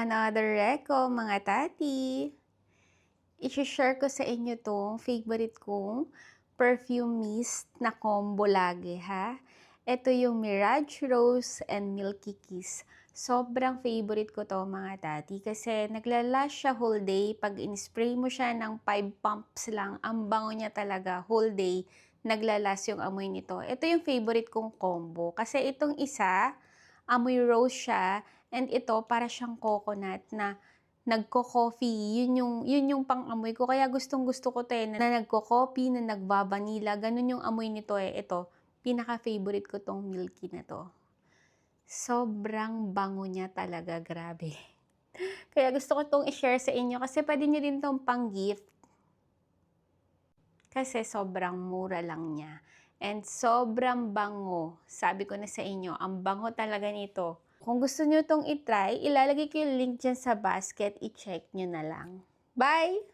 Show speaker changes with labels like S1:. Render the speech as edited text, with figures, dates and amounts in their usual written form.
S1: Another reco, mga tati. I-share ko sa inyo tong favorite kong perfume mist na combo lagi, ha? Ito yung Mirage Rose and Milky Kiss. Sobrang favorite ko to, mga tati, kasi naglalast siya whole day. Pag in-spray mo siya ng 5 pumps lang, ang bango niya talaga whole day. Naglalast yung amoy nito. Ito yung favorite kong combo. Kasi itong isa, amoy rose siya, and ito para siyang coconut na nagko-coffee. Yun yung pang-amoy ko. Kaya gustong-gusto ko 'to na nagko-coffee, na nagbabanila. Ganun yung amoy nito eh. Ito, pinaka-favorite ko tong milky na to. Sobrang bango niya talaga, grabe. Kaya gusto ko tong i-share sa inyo kasi pwede nyo din tong pang-gift. Kasi sobrang mura lang niya. And sobrang bango. Sabi ko na sa inyo, ang bango talaga nito. Kung gusto nyo itong itry, ilalagay ko yung link dyan sa basket. I-check nyo na lang. Bye!